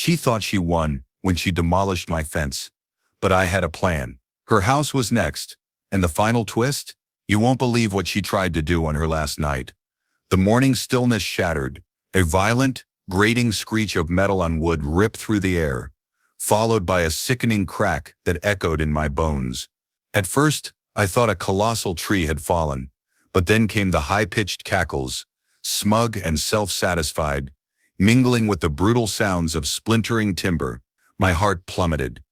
She thought she won when she demolished my fence. But I had a plan. Her house was next. And the final twist? You won't believe what she tried to do on her last night. The morning stillness shattered. A violent, grating screech of metal on wood ripped through the air, followed by a sickening crack that echoed in my bones. At first, I thought a colossal tree had fallen, but then came the high-pitched cackles, smug and self-satisfied, mingling with the brutal sounds of splintering timber. My heart plummeted.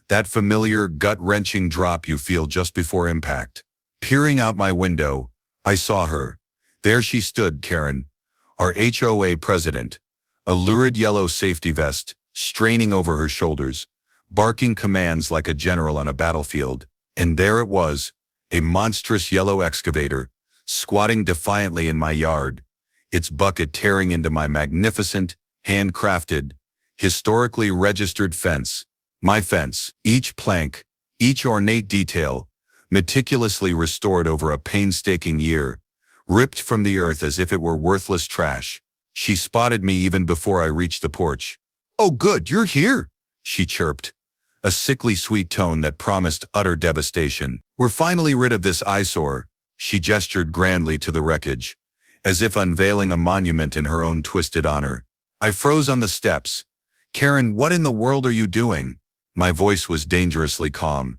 That familiar, gut-wrenching drop you feel just before impact. Peering out my window, I saw her. There she stood, Karen, our HOA president, a lurid yellow safety vest, straining over her shoulders, barking commands like a general on a battlefield. And there it was, a monstrous yellow excavator, squatting defiantly in my yard, its bucket tearing into my magnificent, handcrafted, historically registered fence. My fence, each plank, each ornate detail, meticulously restored over a painstaking year, ripped from the earth as if it were worthless trash. She spotted me even before I reached the porch. "Oh good, you're here," she chirped, a sickly sweet tone that promised utter devastation. "We're finally rid of this eyesore." She gestured grandly to the wreckage, as if unveiling a monument in her own twisted honor. I froze on the steps. "Karen, what in the world are you doing?" My voice was dangerously calm,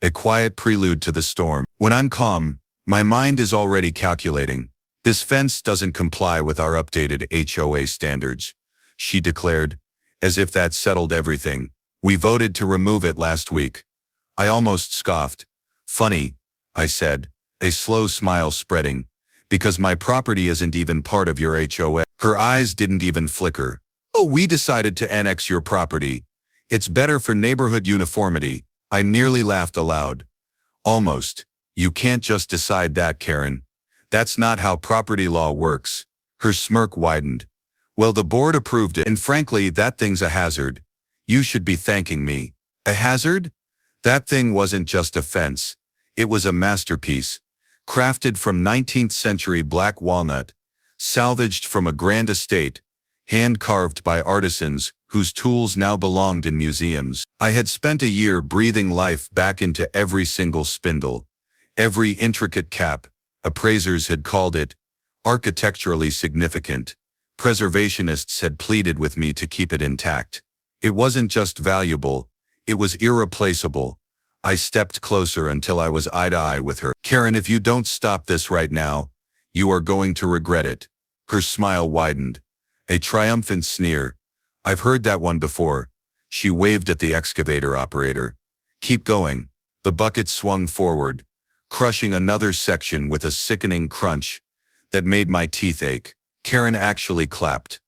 a quiet prelude to the storm. When I'm calm, my mind is already calculating. "This fence doesn't comply with our updated HOA standards," she declared, as if that settled everything. "We voted to remove it last week." I almost scoffed. "Funny," I said, a slow smile spreading, "because my property isn't even part of your HOA." Her eyes didn't even flicker. "Oh, we decided to annex your property. It's better for neighborhood uniformity." I nearly laughed aloud. "Almost. You can't just decide that, Karen. That's not how property law works." Her smirk widened. "Well, the board approved it, and frankly, that thing's a hazard. You should be thanking me." "A hazard?" That thing wasn't just a fence. It was a masterpiece, crafted from 19th century black walnut, salvaged from a grand estate, hand-carved by artisans whose tools now belonged in museums. I had spent a year breathing life back into every single spindle, every intricate cap. Appraisers had called it architecturally significant. Preservationists had pleaded with me to keep it intact. It wasn't just valuable, it was irreplaceable. I stepped closer until I was eye to eye with her. "Karen, if you don't stop this right now, you are going to regret it." Her smile widened, a triumphant sneer. "I've heard that one before." She waved at the excavator operator. "Keep going." The bucket swung forward, crushing another section with a sickening crunch that made my teeth ache. Karen actually clapped.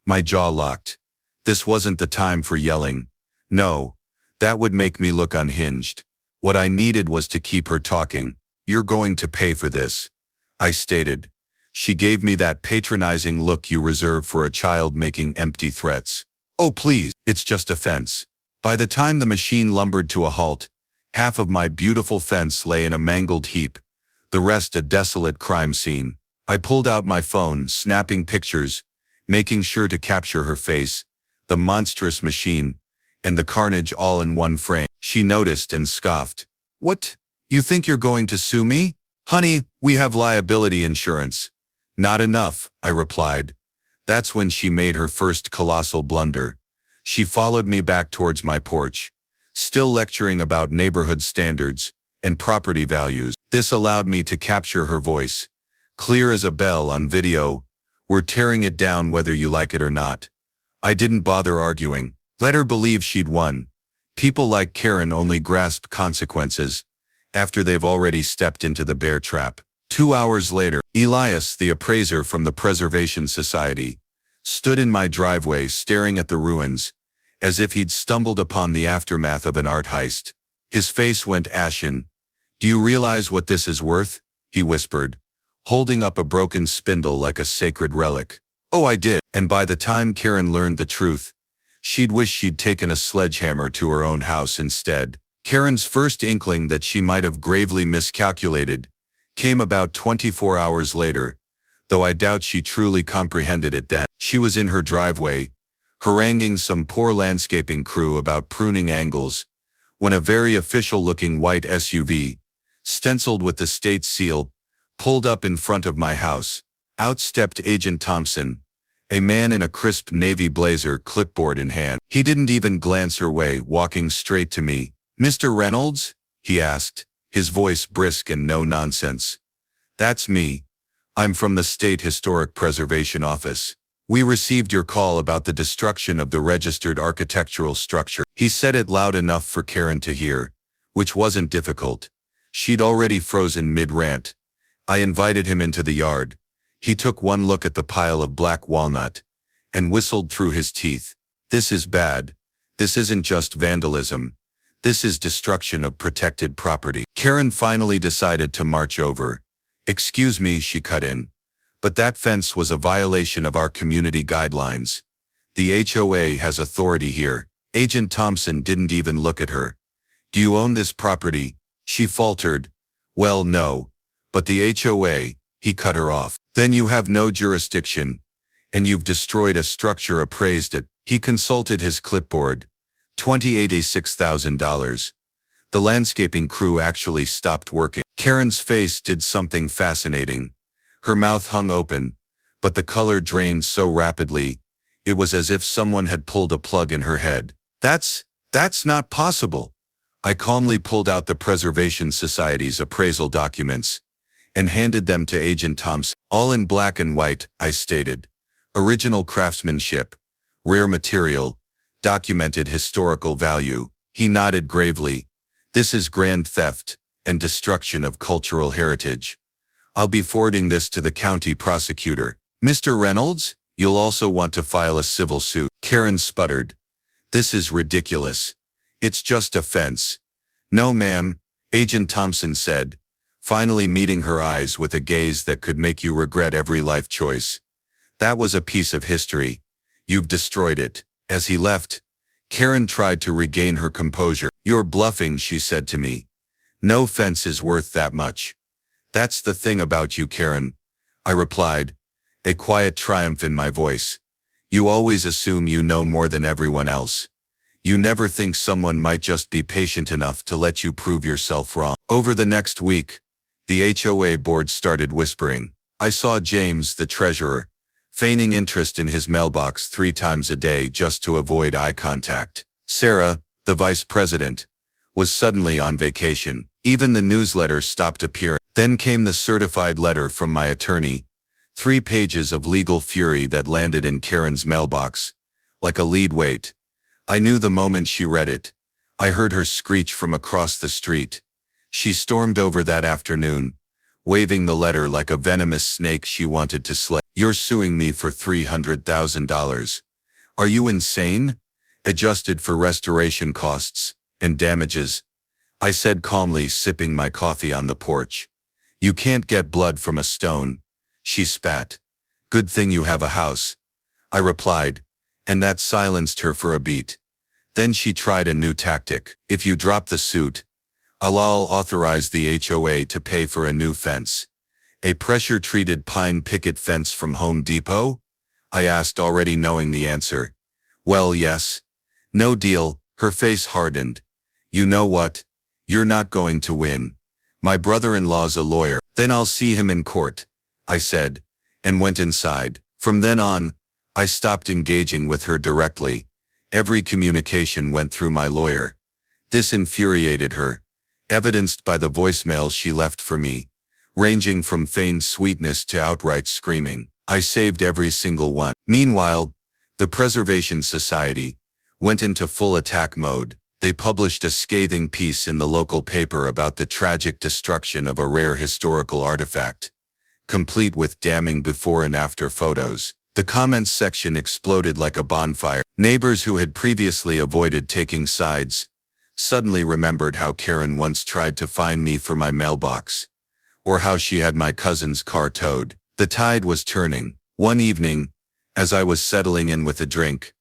My jaw locked. This wasn't the time for yelling. No, that would make me look unhinged. What I needed was to keep her talking. "You're going to pay for this," I stated. She gave me that patronizing look you reserve for a child making empty threats. "Oh please, it's just a fence." By the time the machine lumbered to a halt, half of my beautiful fence lay in a mangled heap, the rest a desolate crime scene. I pulled out my phone, snapping pictures, making sure to capture her face, the monstrous machine, and the carnage all in one frame. She noticed and scoffed. "What? You think you're going to sue me?" "Honey, we have liability insurance." "Not enough," I replied. That's when she made her first colossal blunder. She followed me back towards my porch, still lecturing about neighborhood standards and property values. This allowed me to capture her voice, clear as a bell on video. "We're tearing it down whether you like it or not." I didn't bother arguing. Let her believe she'd won. People like Karen only grasp consequences after they've already stepped into the bear trap. 2 hours later, Elias, the appraiser from the Preservation Society, stood in my driveway staring at the ruins, as if he'd stumbled upon the aftermath of an art heist. His face went ashen. "Do you realize what this is worth?" he whispered, holding up a broken spindle like a sacred relic. Oh, I did. And by the time Karen learned the truth, she'd wish she'd taken a sledgehammer to her own house instead. Karen's first inkling that she might have gravely miscalculated came about 24 hours later, though I doubt she truly comprehended it then. She was in her driveway, haranguing some poor landscaping crew about pruning angles, when a very official-looking white SUV, stenciled with the state seal, pulled up in front of my house. Out stepped Agent Thompson, a man in a crisp navy blazer, clipboard in hand. He didn't even glance her way, walking straight to me. "Mr. Reynolds?" he asked, his voice brisk and no nonsense. "That's me. I'm from the State Historic Preservation Office. We received your call about the destruction of the registered architectural structure." He said it loud enough for Karen to hear, which wasn't difficult. She'd already frozen mid-rant. I invited him into the yard. He took one look at the pile of black walnut and whistled through his teeth. "This is bad. This isn't just vandalism. This is destruction of protected property." Karen finally decided to march over. "Excuse me," she cut in, "but that fence was a violation of our community guidelines. The HOA has authority here." Agent Thompson didn't even look at her. "Do you own this property?" she faltered. "Well, no, but the HOA," he cut her off. "Then you have no jurisdiction, and you've destroyed a structure appraised at," he consulted his clipboard, $86,000. The landscaping crew actually stopped working. Karen's face did something fascinating. Her mouth hung open, but the color drained so rapidly, it was as if someone had pulled a plug in her head. That's not possible." I calmly pulled out the Preservation Society's appraisal documents and handed them to Agent Thompson. "All in black and white," I stated. "Original craftsmanship, rare material, documented historical value." He nodded gravely. "This is grand theft and destruction of cultural heritage. I'll be forwarding this to the county prosecutor." "Mr. Reynolds, you'll also want to file a civil suit." Karen sputtered. "This is ridiculous. It's just a fence." "No, ma'am," Agent Thompson said, finally meeting her eyes with a gaze that could make you regret every life choice. "That was a piece of history. You've destroyed it." As he left, Karen tried to regain her composure. "You're bluffing," she said to me. "No fence is worth that much." "That's the thing about you, Karen," I replied, a quiet triumph in my voice. "You always assume you know more than everyone else. You never think someone might just be patient enough to let you prove yourself wrong." Over the next week, the HOA board started whispering. I saw James, the treasurer, feigning interest in his mailbox 3 times a day just to avoid eye contact. Sarah, the vice president, was suddenly on vacation. Even the newsletter stopped appearing. Then came the certified letter from my attorney, 3 pages of legal fury that landed in Karen's mailbox, like a lead weight. I knew the moment she read it. I heard her screech from across the street. She stormed over that afternoon, waving the letter like a venomous snake she wanted to slay. "You're suing me for $300,000. Are you insane? Adjusted for restoration costs and damages," I said calmly, sipping my coffee on the porch. "You can't get blood from a stone." She spat. "Good thing you have a house," I replied, and that silenced her for a beat. Then she tried a new tactic. "If you drop the suit, I'll authorize the HOA to pay for a new fence." "A pressure-treated pine picket fence from Home Depot?" I asked, already knowing the answer. "Well, yes." "No deal." Her face hardened. "You know what? You're not going to win. My brother-in-law's a lawyer." "Then I'll see him in court," I said, and went inside. From then on, I stopped engaging with her directly. Every communication went through my lawyer. This infuriated her, evidenced by the voicemails she left for me, ranging from feigned sweetness to outright screaming. I saved every single one. Meanwhile, the Preservation Society went into full attack mode. They published a scathing piece in the local paper about the tragic destruction of a rare historical artifact, complete with damning before and after photos. The comments section exploded like a bonfire. Neighbors who had previously avoided taking sides suddenly remembered how Karen once tried to fine me for my mailbox, or how she had my cousin's car towed. The tide was turning. One evening, as I was settling in with a drink,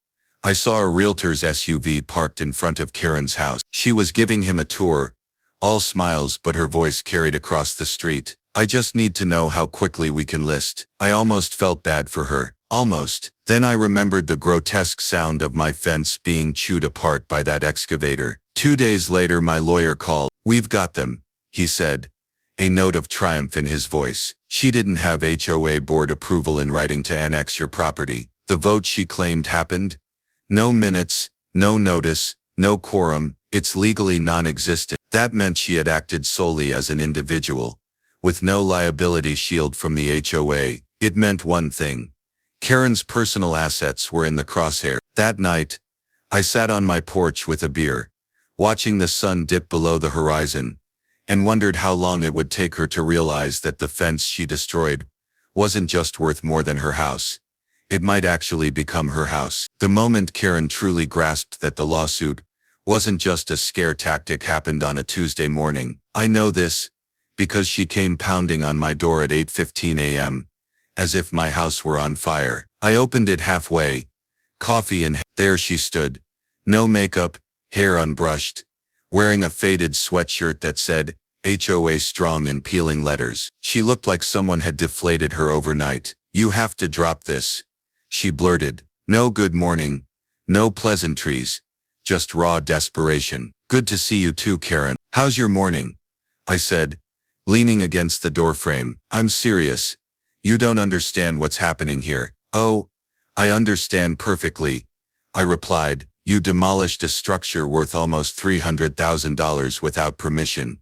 I saw a realtor's SUV parked in front of Karen's house. She was giving him a tour, all smiles, but her voice carried across the street. "I just need to know how quickly we can list." I almost felt bad for her. Almost. Then I remembered the grotesque sound of my fence being chewed apart by that excavator. 2 days later my lawyer called. "We've got them," he said, a note of triumph in his voice. "She didn't have HOA board approval in writing to annex your property. The vote she claimed happened. No minutes, no notice, no quorum. It's legally non-existent." That meant she had acted solely as an individual, with no liability shield from the HOA. It meant one thing: Karen's personal assets were in the crosshair. That night, I sat on my porch with a beer, watching the sun dip below the horizon, and wondered how long it would take her to realize that the fence she destroyed wasn't just worth more than her house. It might actually become her house. The moment Karen truly grasped that the lawsuit wasn't just a scare tactic happened on a Tuesday morning. I know this because she came pounding on my door at 8:15 a.m., as if my house were on fire. I opened it halfway, coffee in hand. There she stood, no makeup, hair unbrushed, wearing a faded sweatshirt that said HOA strong in peeling letters. She looked like someone had deflated her overnight. "You have to drop this," she blurted. No good morning, no pleasantries, just raw desperation. "Good to see you too, Karen. How's your morning?" I said, leaning against the doorframe. "I'm serious. You don't understand what's happening here." "Oh, I understand perfectly," I replied. "You demolished a structure worth almost $300,000 without permission,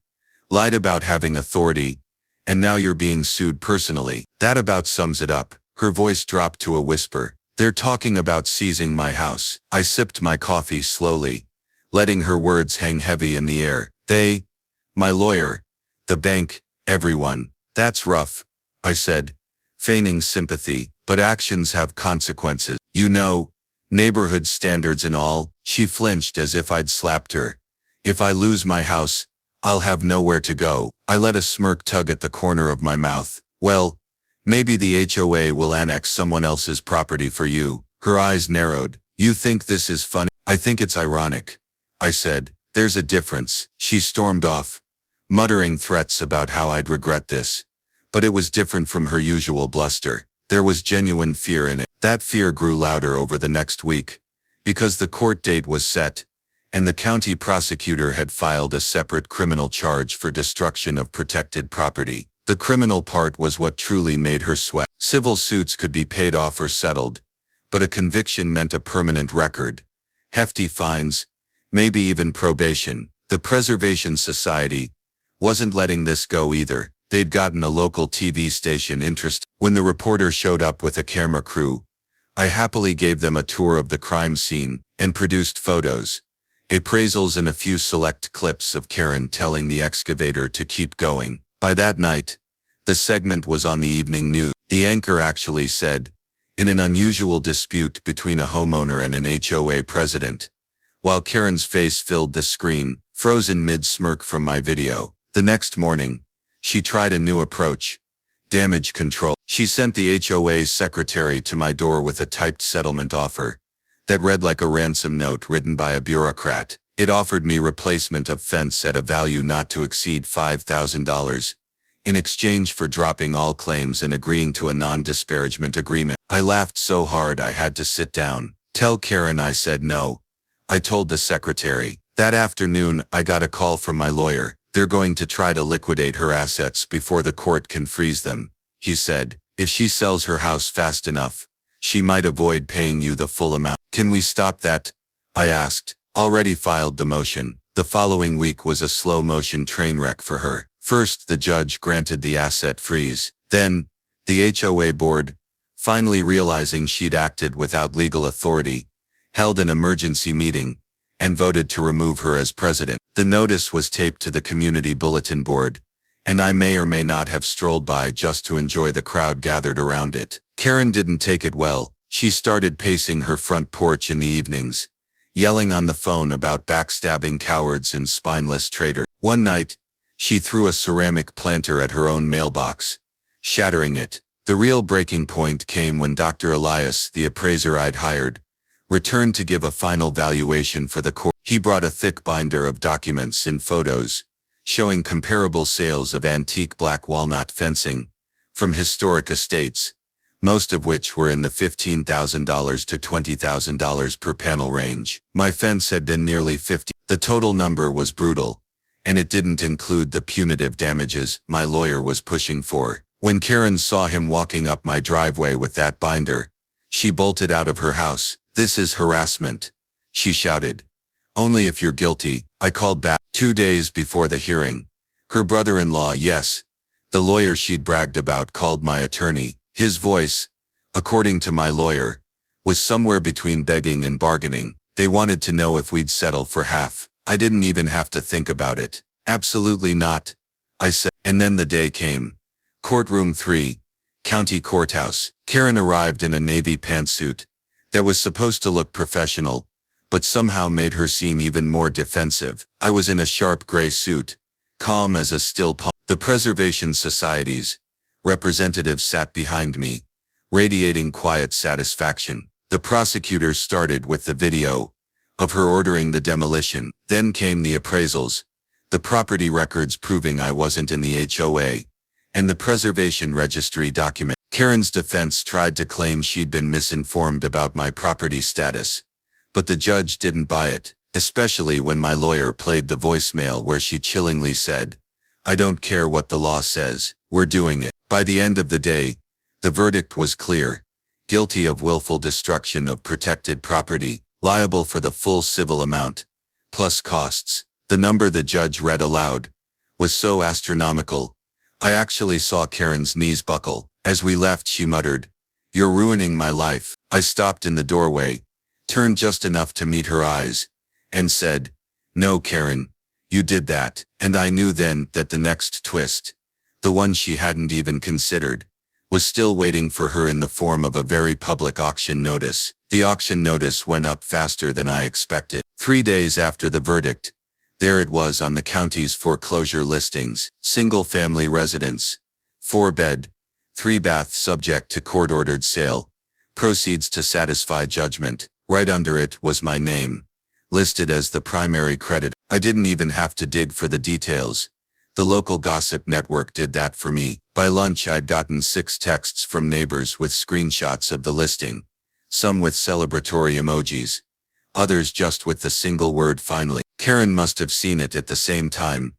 lied about having authority, and now you're being sued personally. That about sums it up." Her voice dropped to a whisper. "They're talking about seizing my house." I sipped my coffee slowly, letting her words hang heavy in the air. "They, my lawyer, the bank, everyone." "That's rough," I said, feigning sympathy, "but actions have consequences. You know, neighborhood standards and all." She flinched as if I'd slapped her. "If I lose my house, I'll have nowhere to go." I let a smirk tug at the corner of my mouth. "Well, maybe the HOA will annex someone else's property for you." Her eyes narrowed. "You think this is funny?" "I think it's ironic," I said. "There's a difference." She stormed off, muttering threats about how I'd regret this. But it was different from her usual bluster. There was genuine fear in it. That fear grew louder over the next week, because the court date was set, and the county prosecutor had filed a separate criminal charge for destruction of protected property. The criminal part was what truly made her sweat. Civil suits could be paid off or settled, but a conviction meant a permanent record, hefty fines, maybe even probation. The Preservation Society wasn't letting this go either. They'd gotten a local TV station interested. When the reporter showed up with a camera crew, I happily gave them a tour of the crime scene and produced photos, appraisals, and a few select clips of Karen telling the excavator to keep going. By that night, the segment was on the evening news. The anchor actually said, "In an unusual dispute between a homeowner and an HOA president," while Karen's face filled the screen, frozen mid-smirk from my video. The next morning, she tried a new approach: damage control. She sent the HOA's secretary to my door with a typed settlement offer that read like a ransom note written by a bureaucrat. It offered me replacement of fence at a value not to exceed $5,000 in exchange for dropping all claims and agreeing to a non-disparagement agreement. I laughed so hard I had to sit down. "Tell Karen I said no," I told the secretary. That afternoon, I got a call from my lawyer. "They're going to try to liquidate her assets before the court can freeze them," he said. "If she sells her house fast enough, she might avoid paying you the full amount." "Can we stop that?" I asked. Already filed the motion. The following week was a slow-motion train wreck for her. First, the judge granted the asset freeze. Then, the HOA board, finally realizing she'd acted without legal authority, held an emergency meeting and voted to remove her as president. The notice was taped to the community bulletin board, and I may or may not have strolled by just to enjoy the crowd gathered around it. Karen didn't take it well. She started pacing her front porch in the evenings, yelling on the phone about backstabbing cowards and spineless traitors. One night, she threw a ceramic planter at her own mailbox, shattering it. The real breaking point came when Dr. Elias, the appraiser I'd hired, returned to give a final valuation for the court. He brought a thick binder of documents and photos, showing comparable sales of antique black walnut fencing from historic estates, most of which were in the $15,000 to $20,000 per panel range. My fence had been nearly 50. The total number was brutal, and it didn't include the punitive damages my lawyer was pushing for. When Karen saw him walking up my driveway with that binder, she bolted out of her house. "This is harassment," she shouted. "Only if you're guilty." I called back 2 days before the hearing. Her brother-in-law, yes, the lawyer she'd bragged about, called my attorney. His voice, according to my lawyer, was somewhere between begging and bargaining. They wanted to know if we'd settle for half. I didn't even have to think about it. "Absolutely not," I said. And then the day came. Courtroom 3, County Courthouse. Karen arrived in a navy pantsuit that was supposed to look professional, but somehow made her seem even more defensive. I was in a sharp gray suit, calm as a still pond. The Preservation Society's representative sat behind me, radiating quiet satisfaction. The prosecutor started with the video of her ordering the demolition. Then came the appraisals, the property records proving I wasn't in the HOA, and the preservation registry document. Karen's defense tried to claim she'd been misinformed about my property status, but the judge didn't buy it, especially when my lawyer played the voicemail where she chillingly said, "I don't care what the law says, we're doing it." By the end of the day, the verdict was clear: guilty of willful destruction of protected property, liable for the full civil amount, plus costs. The number the judge read aloud was so astronomical, I actually saw Karen's knees buckle. As we left, she muttered, "You're ruining my life." I stopped in the doorway, turned just enough to meet her eyes, and said, "No, Karen, you did that." And I knew then that the next twist, the one she hadn't even considered, was still waiting for her in the form of a very public auction notice. The auction notice went up faster than I expected. 3 days after the verdict, there it was on the county's foreclosure listings: single-family residence, 4-bed, 3-bath, subject to court-ordered sale, proceeds to satisfy judgment. Right under it was my name, listed as the primary creditor. I didn't even have to dig for the details. The local gossip network did that for me. By lunch, I'd gotten 6 texts from neighbors with screenshots of the listing, some with celebratory emojis, others just with the single word "finally." Karen must have seen it at the same time,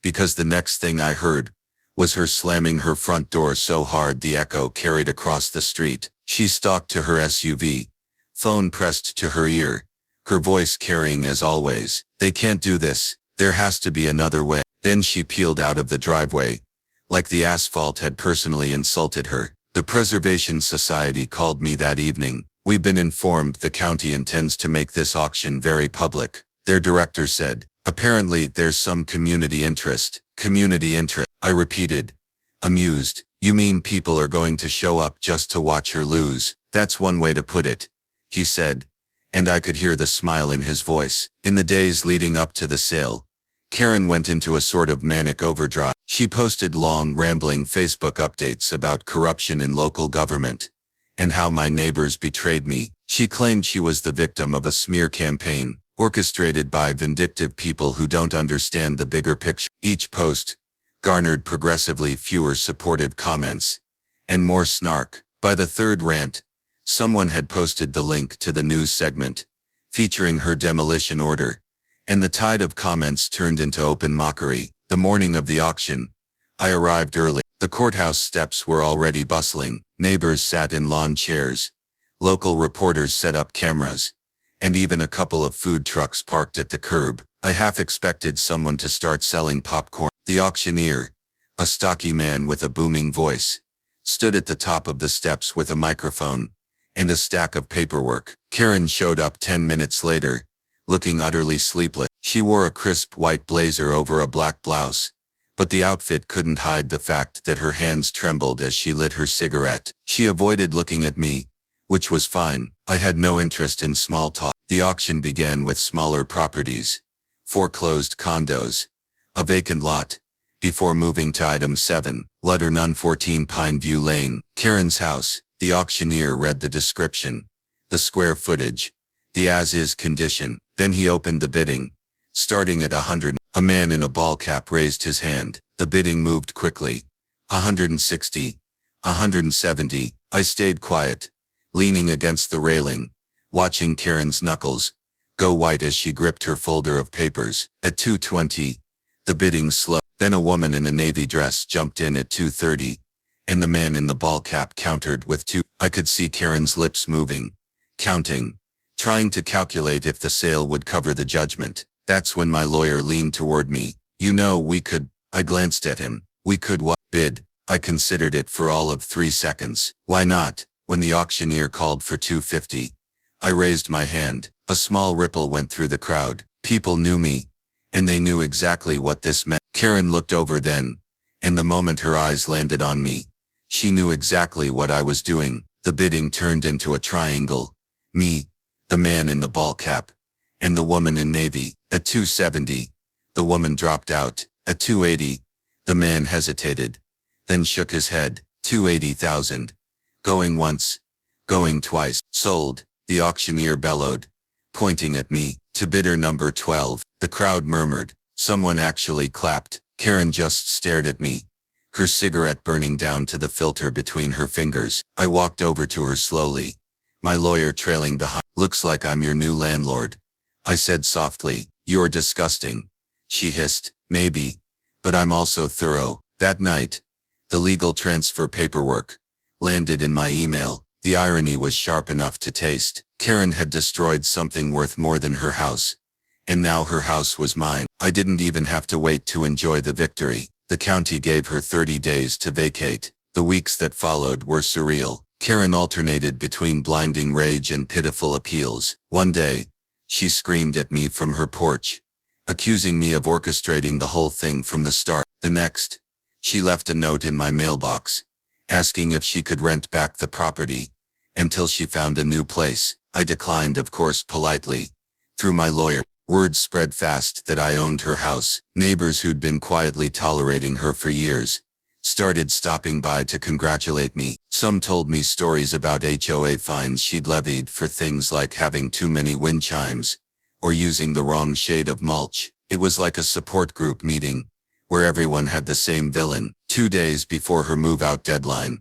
because the next thing I heard was her slamming her front door so hard the echo carried across the street. She stalked to her SUV, phone pressed to her ear, her voice carrying as always, "They can't do this. There has to be another way." Then she peeled out of the driveway, like the asphalt had personally insulted her. The Preservation Society called me that evening. "We've been informed the county intends to make this auction very public," their director said. "Apparently there's some community interest." "Community interest?" I repeated, amused. "You mean people are going to show up just to watch her lose?" "That's one way to put it," he said, and I could hear the smile in his voice. In the days leading up to the sale, Karen went into a sort of manic overdrive. She posted long, rambling Facebook updates about corruption in local government and how my neighbors betrayed me. She claimed she was the victim of a smear campaign orchestrated by vindictive people who don't understand the bigger picture. Each post garnered progressively fewer supportive comments and more snark. By the third rant, someone had posted the link to the news segment featuring her demolition order, and the tide of comments turned into open mockery. The morning of the auction, I arrived early. The courthouse steps were already bustling. Neighbors sat in lawn chairs. Local reporters set up cameras, and even a couple of food trucks parked at the curb. I half expected someone to start selling popcorn. The auctioneer, a stocky man with a booming voice, stood at the top of the steps with a microphone and a stack of paperwork. Karen showed up 10 minutes later, looking utterly sleepless. She wore a crisp white blazer over a black blouse, but the outfit couldn't hide the fact that her hands trembled as she lit her cigarette. She avoided looking at me, which was fine. I had no interest in small talk. The auction began with smaller properties, foreclosed condos, a vacant lot, before moving to item 7, letter Nun 14 Pineview Lane, Karen's house. The auctioneer read the description, the square footage, the as-is condition. Then he opened the bidding, starting at 100. A man in a ball cap raised his hand. The bidding moved quickly. 160, 170, I stayed quiet, leaning against the railing, watching Karen's knuckles go white as she gripped her folder of papers. At 2:20, the bidding slowed. Then a woman in a navy dress jumped in at 2:30, and the man in the ball cap countered with 2. I could see Karen's lips moving, counting, trying to calculate if the sale would cover the judgment. That's when my lawyer leaned toward me. You know, we could. I glanced at him. We could what? Bid. I considered it for all of 3 seconds. Why not? When the auctioneer called for 250, I raised my hand. A small ripple went through the crowd. People knew me, and they knew exactly what this meant. Karen looked over then, and the moment her eyes landed on me, she knew exactly what I was doing. The bidding turned into a triangle. Me, the man in the ball cap, and the woman in navy. At 270, the woman dropped out. At 280, the man hesitated, then shook his head. 280,000. Going once, going twice. Sold, the auctioneer bellowed, pointing at me. To bidder number 12, the crowd murmured. Someone actually clapped. Karen just stared at me, her cigarette burning down to the filter between her fingers. I walked over to her slowly, my lawyer trailing behind. Looks like I'm your new landlord, I said softly. You're disgusting, she hissed. Maybe, but I'm also thorough. That night, the legal transfer paperwork landed in my email. The irony was sharp enough to taste. Karen had destroyed something worth more than her house, and now her house was mine. I didn't even have to wait to enjoy the victory. The county gave her 30 days to vacate. The weeks that followed were surreal. Karen alternated between blinding rage and pitiful appeals. One day, she screamed at me from her porch, accusing me of orchestrating the whole thing from the start. The next, she left a note in my mailbox, asking if she could rent back the property until she found a new place. I declined, of course, politely. Through my lawyer, word spread fast that I owned her house. Neighbors who'd been quietly tolerating her for years started stopping by to congratulate me. Some told me stories about HOA fines she'd levied for things like having too many wind chimes or using the wrong shade of mulch. It was like a support group meeting where everyone had the same villain. 2 days before her move-out deadline,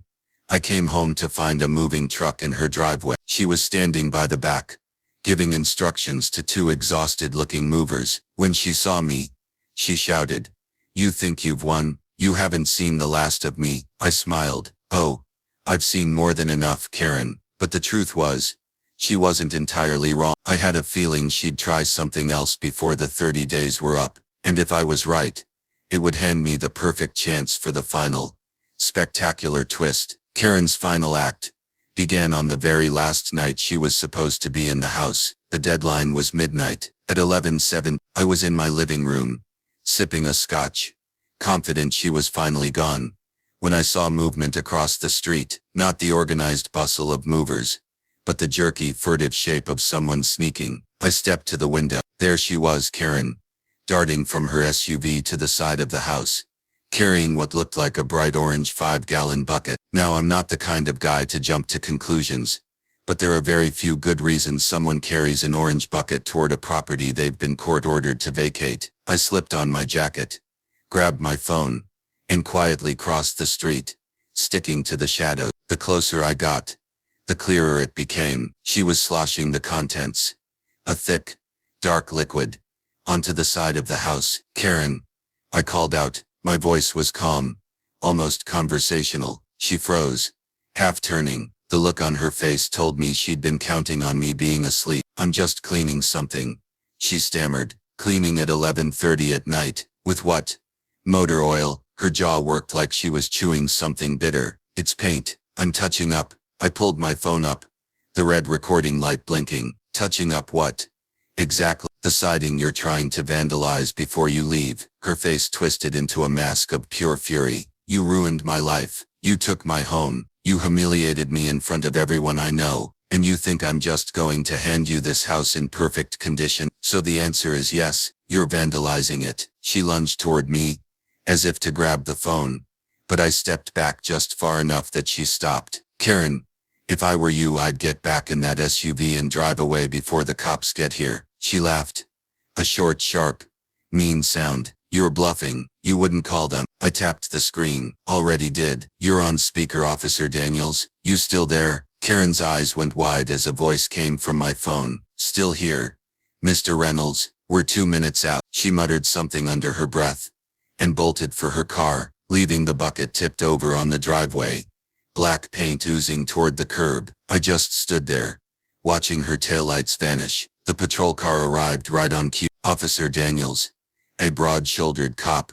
I came home to find a moving truck in her driveway. She was standing by the back, giving instructions to 2 exhausted-looking movers. When she saw me, she shouted, "You think you've won? You haven't seen the last of me." I smiled. "Oh, I've seen more than enough, Karen." But the truth was, she wasn't entirely wrong. I had a feeling she'd try something else before the 30 days were up, and if I was right, it would hand me the perfect chance for the final, spectacular twist. Karen's final act began on the very last night she was supposed to be in the house. The deadline was midnight. At 11:07, I was in my living room, sipping a scotch, confident she was finally gone, when I saw movement across the street. Not the organized bustle of movers, but the jerky, furtive shape of someone sneaking. I stepped to the window. There she was, Karen, darting from her SUV to the side of the house, carrying what looked like a bright orange 5-gallon bucket. Now, I'm not the kind of guy to jump to conclusions, but there are very few good reasons someone carries an orange bucket toward a property they've been court-ordered to vacate. I slipped on my jacket, grabbed my phone, and quietly crossed the street, sticking to the shadow. The closer I got, the clearer it became. She was sloshing the contents, a thick, dark liquid, onto the side of the house. "Karen," I called out. My voice was calm, almost conversational. She froze, half turning. The look on her face told me she'd been counting on me being asleep. "I'm just cleaning something," she stammered. "Cleaning at 11:30 at night? With what? Motor oil?" Her jaw worked like she was chewing something bitter. "It's paint. I'm touching up." I pulled my phone up, the red recording light blinking. "Touching up what? Exactly?" "The siding you're trying to vandalize before you leave." Her face twisted into a mask of pure fury. "You ruined my life. You took my home. You humiliated me in front of everyone I know. And you think I'm just going to hand you this house in perfect condition? So the answer is yes, you're vandalizing it." She lunged toward me, as if to grab the phone, but I stepped back just far enough that she stopped. "Karen, if I were you, I'd get back in that SUV and drive away before the cops get here." She laughed, a short, sharp, mean sound. "You're bluffing. You wouldn't call them." I tapped the screen. Already did. You're on speaker, Officer Daniels. You still there? Karen's eyes went wide as a voice came from my phone. Still here. Mr. Reynolds, we're 2 minutes out. She muttered something under her breath and bolted for her car, leaving the bucket tipped over on the driveway, black paint oozing toward the curb. I just stood there, watching her taillights vanish. The patrol car arrived right on cue. Officer Daniels, a broad-shouldered cop,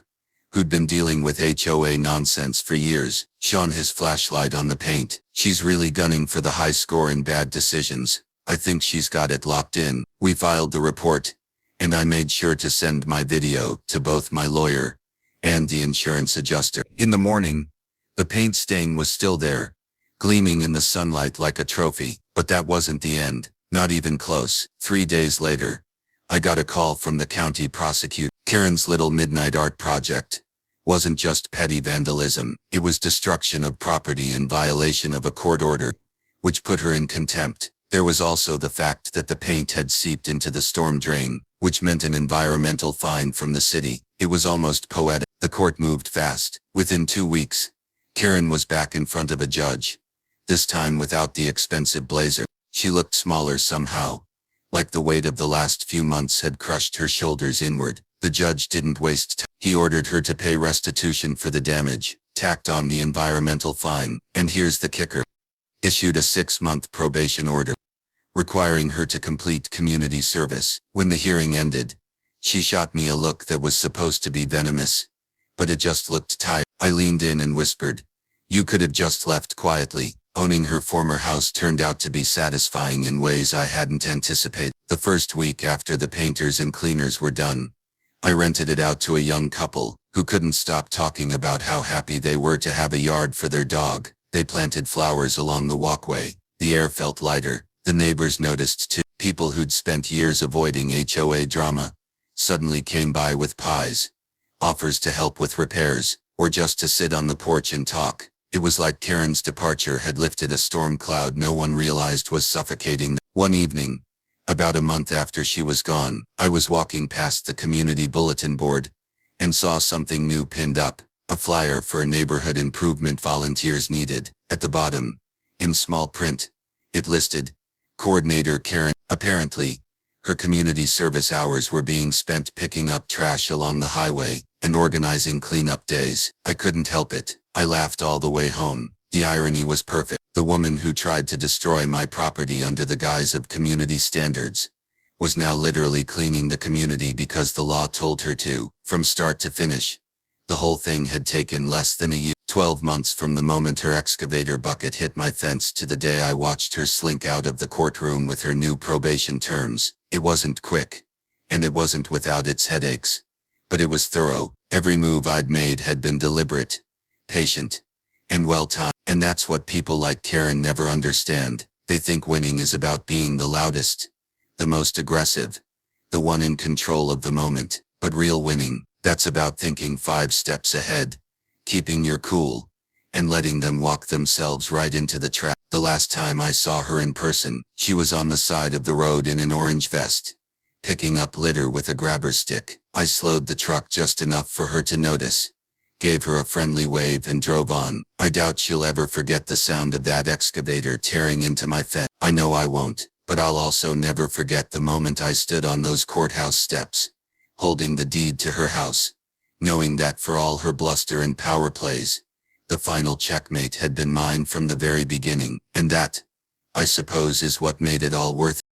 who'd been dealing with HOA nonsense for years, shone his flashlight on the paint. She's really gunning for the high score in bad decisions. I think she's got it locked in. We filed the report, and I made sure to send my video to both my lawyer and the insurance adjuster. In the morning, the paint stain was still there, gleaming in the sunlight like a trophy. But that wasn't the end, not even close. 3 days later, I got a call from the county prosecutor. Karen's little midnight art project wasn't just petty vandalism, it was destruction of property in violation of a court order, which put her in contempt. There was also the fact that the paint had seeped into the storm drain, which meant an environmental fine from the city. It was almost poetic. The court moved fast. Within 2 weeks, Karen was back in front of a judge, this time without the expensive blazer. She looked smaller somehow, like the weight of the last few months had crushed her shoulders inward. The judge didn't waste time. He ordered her to pay restitution for the damage, tacked on the environmental fine, and here's the kicker. Issued a 6-month probation order, requiring her to complete community service. When the hearing ended, she shot me a look that was supposed to be venomous, but it just looked tired. I leaned in and whispered, "You could have just left quietly." Owning her former house turned out to be satisfying in ways I hadn't anticipated. The first week after the painters and cleaners were done, I rented it out to a young couple who couldn't stop talking about how happy they were to have a yard for their dog. They planted flowers along the walkway. The air felt lighter. The neighbors noticed too. People who'd spent years avoiding HOA drama suddenly came by with pies, offers to help with repairs, or just to sit on the porch and talk. It was like Karen's departure had lifted a storm cloud no one realized was suffocating them. One evening, about a month after she was gone, I was walking past the community bulletin board and saw something new pinned up, a flyer for a neighborhood improvement volunteers needed. At the bottom, in small print, it listed, Coordinator Karen. Apparently, her community service hours were being spent picking up trash along the highway and organizing cleanup days. I couldn't help it. I laughed all the way home. The irony was perfect. The woman who tried to destroy my property under the guise of community standards was now literally cleaning the community because the law told her to. From start to finish, the whole thing had taken less than a year. 12 months from the moment her excavator bucket hit my fence to the day I watched her slink out of the courtroom with her new probation terms. It wasn't quick, and it wasn't without its headaches, but it was thorough. Every move I'd made had been deliberate, patient, and well-timed. And that's what people like Karen never understand. They think winning is about being the loudest, the most aggressive, the one in control of the moment. But real winning, that's about thinking 5 steps ahead, keeping your cool, and letting them walk themselves right into the trap. The last time I saw her in person, she was on the side of the road in an orange vest, picking up litter with a grabber stick. I slowed the truck just enough for her to notice, gave her a friendly wave and drove on. I doubt she'll ever forget the sound of that excavator tearing into my fence. I know I won't, but I'll also never forget the moment I stood on those courthouse steps, holding the deed to her house, knowing that for all her bluster and power plays, the final checkmate had been mine from the very beginning. And that, I suppose, is what made it all worth it.